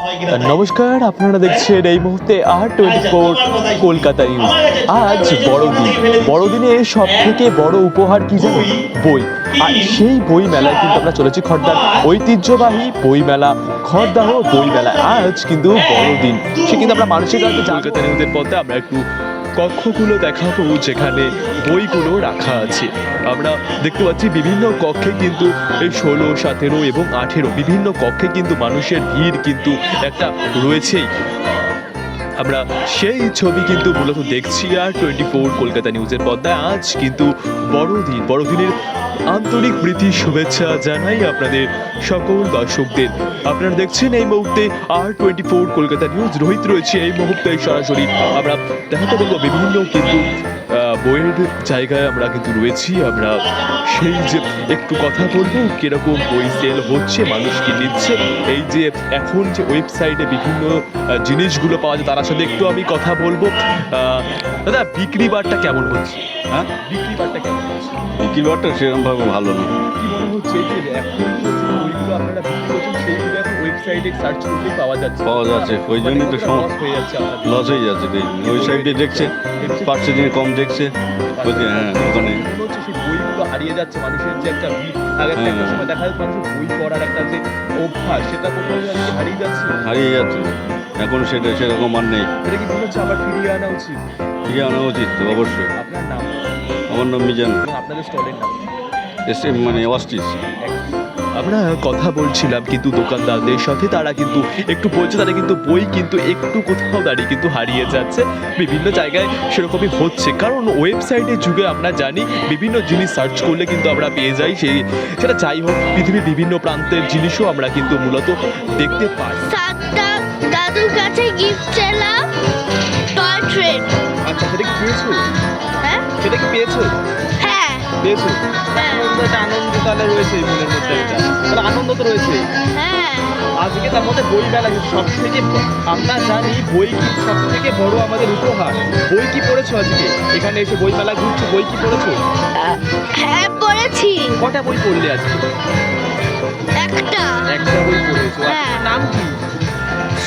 নমস্কার, আপনারা দেখছেন এই মুহূর্তে R24 কলকাতা নিউজ। আজ বড়দিনে সব থেকে বড় উপহার কি জানো? বই। আর সেই বই মেলায় কিন্তু আমরা চলেছি খড়দার ঐতিহ্যবাহী বই মেলা, খড়দাহ বই মেলা। আজ কিন্তু বড়দিন, সে কিন্তু আমরা মানুষের কাছে কলকাতা নিউজের পথে আমরা একটু কক্ষগুলো দেখাবো যেখানে বইগুলো রাখা আছে। আমরা দেখতে পাচ্ছি বিভিন্ন কক্ষে কিন্তু এই 16, 17 এবং 18 বিভিন্ন কক্ষে কিন্তু মানুষের ভিড় কিন্তু একটা রয়েছেই। আমরা সেই ছবি কিন্তু মূলত দেখছি R24 কলকাতা নিউজের পর্দায়। আজ কিন্তু বড়দিনের আন্তরিক প্রীতি শুভেচ্ছা জানাই আপনাদের সকল দর্শকদের। আপনারা দেখছেন এই মুহূর্তে R24 কলকাতা নিউজ। রোহিত রয়েছে এই মুহূর্তে সরাসরি। আমরা দেখাতে বলবো বিভিন্ন কিন্তু বইয়ের জায়গায় আমরা কিন্তু রয়েছি। আমরা সেই যে একটু কথা বলবো কিরকম বই সেল হচ্ছে, মানুষ কি নিচ্ছে, এই যে এখন যে ওয়েবসাইটে বিভিন্ন জিনিসগুলো পাওয়া যায় তার সাথে একটু আমি কথা বলবো। দাদা, বিক্রি বারটা কেমন হচ্ছে? হ্যাঁ, বিক্রি বারটা কেমন হচ্ছে? বিক্রি বারটা সেরকমভাবে ভালো না। কি মনে হচ্ছে যে এখন যে বইগুলো আপনারা বিক্রি করছেন সেইগুলো এখন ওয়েবসাইটে সার্চ করলে পাওয়া যাচ্ছে? ওই জন্যই তো লস হয়ে যাচ্ছে আপনাদের। লস হয়ে যাচ্ছে। ওয়েবসাইটে দেখছে পার্সে দিনে কম দেখছে। হ্যাঁ, ওখানে মনে হচ্ছে সেই বইগুলো হারিয়ে যাচ্ছে। মানুষের যে একটা ভিড়, আগে একটা সময় দেখা যাচ্ছে মানুষের বই পড়ার একটা যে অভ্যাস, সেটা কোথাও হারিয়ে যাচ্ছে। এখন সেরকম আর নেই। এটা কি মনে হচ্ছে আবার ফিরিয়ে আনা উচিত? ফিরিয়ে আনা উচিত তো অবশ্যই। আপনার নাম? আমার নাম মিজান। আপনাদের স্টলের নাম? মানে অস্টিস। আমরা কথা বলছিলাম কিন্তু দোকানদারদের সাথে, তারা কিন্তু একটু বলছে তারা কিন্তু বই কিন্তু একটু কোথাও দাঁড়িয়ে কিন্তু হারিয়ে যাচ্ছে। বিভিন্ন জায়গায় সেরকমই হচ্ছে, কারণ ওয়েবসাইটের যুগে আমরা জানি বিভিন্ন জিনিস সার্চ করলে কিন্তু আমরা পেয়ে যাই। সেটা যাই হোক, পৃথিবীর বিভিন্ন প্রান্তের জিনিসও আমরা কিন্তু মূলত দেখতে পাই। দাদুর কাছে গিফট চাইলাম, টয় ট্রেন। আচ্ছা, সেটা কি পেয়েছো? হ্যাঁ, সেটা কি পেয়েছো? হ্যাঁ, পেয়েছো? হ্যাঁ। একটা আনন্দ তাহলে রয়েছে এই মনের মধ্যে, একটা তাহলে আনন্দ তো রয়েছে। হ্যাঁ। আজকে তার মধ্যে বই মেলা কিন্তু সব থেকে, আমরা জানি বই কি সব থেকে বড় আমাদের উপহার। বই কি পড়েছো আজকে? এখানে এসে বই মেলা ঘুরছো, বই কি পড়েছো? হ্যাঁ, পড়েছি। কটা বই পড়লে আজকে? একটা বই পড়েছো। হ্যাঁ। আপনার নাম কি?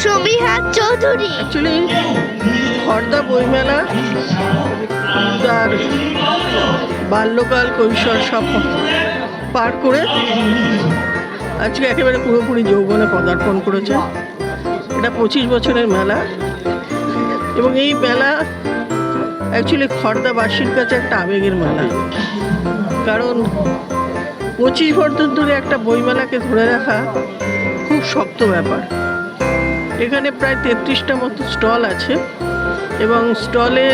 সমীহা চৌধুরী। অ্যাকচুয়ালি খড়দা বইমেলা তার বাল্যকাল কৈশোর সব পার করে আজকে একেবারে পুরোপুরি যৌবনে পদার্পণ করেছে। এটা 25 বছরের মেলা, এবং এই মেলা অ্যাকচুয়ালি খড়দাবাসীর কাছে একটা আবেগের মেলা। কারণ 25 বছর ধরে একটা বইমেলাকে ধরে রাখা খুব শক্ত ব্যাপার। এখানে প্রায় 33টা মতো স্টল আছে, এবং স্টলে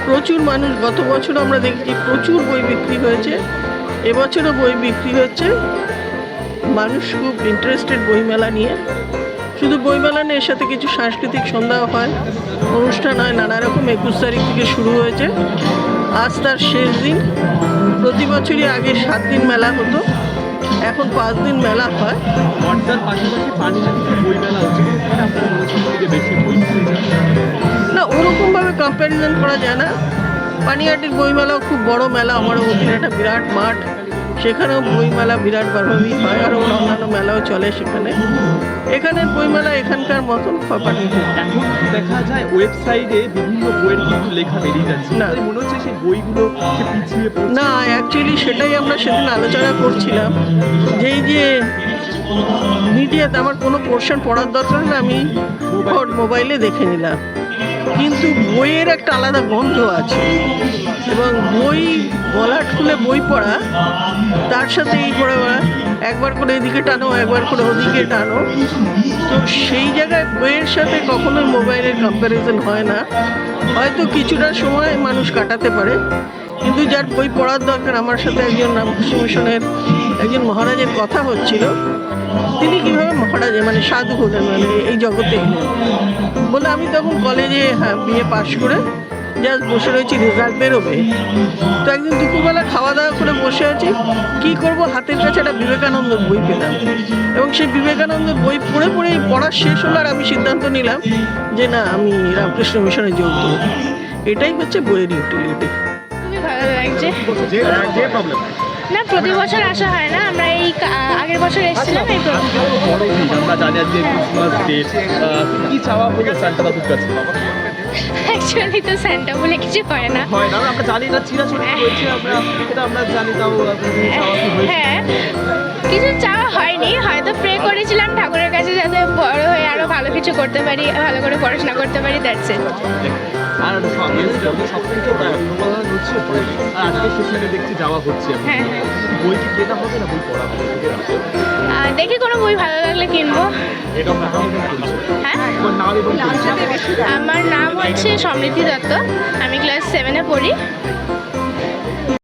প্রচুর মানুষ। গত বছর আমরা দেখছি প্রচুর বই বিক্রি হয়েছে, এবছরও বই বিক্রি হচ্ছে। মানুষ খুব ইন্টারেস্টেড বইমেলা নিয়ে। শুধু বইমেলা নিয়ে, এর সাথে কিছু সাংস্কৃতিক সন্ধ্যাও হয়, অনুষ্ঠান হয় নানা রকম। 21 তারিখ থেকে শুরু হয়েছে, আজ তার শেষ দিন। প্রতি বছরই আগে 7 দিন মেলা হতো, এখন 5 দিন মেলা হয়। খড়দার পাশাপাশি পানিহাটিতে বই মেলা হচ্ছে, আপনার মনে হচ্ছে থেকে বেশি বই না, ওরকমভাবে কম্প্যারিজন করা যায় না। পানিহাটির বইমেলাও খুব বড় মেলা, আমারও ওদিন একটা বিরাট মাঠ, সেখানেও বইমেলা বিরাটভাবেই হয়। আরও অন্যান্য মেলাও চলে সেখানে। এখানের বইমেলা এখানকার মতন পানিহাটি। এখন দেখা যায় ওয়েবসাইটে বিভিন্ন বইয়ের কিন্তু লেখা বেরিয়ে যাচ্ছে না। মনে হচ্ছে সেই বইগুলো পিছিয়ে পড়ছে। না, অ্যাকচুয়ালি সেটাই আমরা সেদিন আলোচনা করছিলাম, যে এই যে মিডিয়াতে আমার কোনো পোর্শন পড়ার দরকার না, আমি মোবাইলে দেখে নিলাম। কিন্তু বইয়ের একটা আলাদা গন্ধ আছে, এবং বই গলা খুলে বই পড়া, তার সাথে এই পড়া একবার করে এদিকে টানো, একবার করে ওদিকে টানো। তো সেই জায়গায় বইয়ের সাথে কখনোই মোবাইলের কম্প্যারিজন হয় না। হয়তো কিছুটা সময় মানুষ কাটাতে পারে, কিন্তু যার বই পড়ার দরকার, আমার সাথে একজন রামকৃষ্ণ মিশনের একজন মহারাজের কথা হচ্ছিল। তিনি কীভাবে মহারাজে মানে সাধু হলেন, মানে এই জগতে এলেন বলে। আমি তখন কলেজে বিএ পাশ করে জাস্ট বসে রয়েছি, রেজাল্ট বেরোবে। তো একদিন দুপুরবেলা খাওয়া দাওয়া করে বসে আছি, কী করব, হাতের কাছে একটা বিবেকানন্দর বই পেলাম, এবং সেই বিবেকানন্দর বই পড়া শেষ হলো, আর আমি সিদ্ধান্ত নিলাম যে না, আমি রামকৃষ্ণ মিশনে যোগ দেবো। এটাই হচ্ছে বইয়ের ইউটিলিটি। খুবই ভালো লাগছে। না প্রতি বছর আসা হয় না, আমরা এই আগের বছর এসেছিলাম এই প্রথম। বড় দিন আমরা জানি আজকে ক্রিসমাস ডে, কি চাওয়া হলো সান্টা বাবুর কাছে? অ্যাকচুয়ালি তো স্যান্টা বলে কিছু করে না। হয় না, আমরা জানি না, চিরাচরিত হয়েছে, আমরা এটা আমরা জানি, তাও চাওয়া কি হয়েছে? হ্যাঁ, কিছু চাওয়া হয়নি, হয়তো প্রে করেছিলাম ঠাকুরের কাছে যাতে বড় হয়ে আরো ভালো কিছু করতে পারি, ভালো করে পড়াশোনা করতে পারি, দ্যাটস ইট। আর সবথেকে প্রধান হচ্ছে বই। আর আজকে সেখানে দেখতে যাওয়া হচ্ছে। হ্যাঁ। বই কি কেনা হবে না বই পড়া হবে? দেখি কোনো বই ভালো লাগলে কিনবো। এটা আমরা কেমন করছি? হ্যাঁ, তোমার নাম এবং পরিচয়? আমার নাম হচ্ছে সমৃদ্ধি দত্ত, আমি ক্লাস 7-এ পড়ি।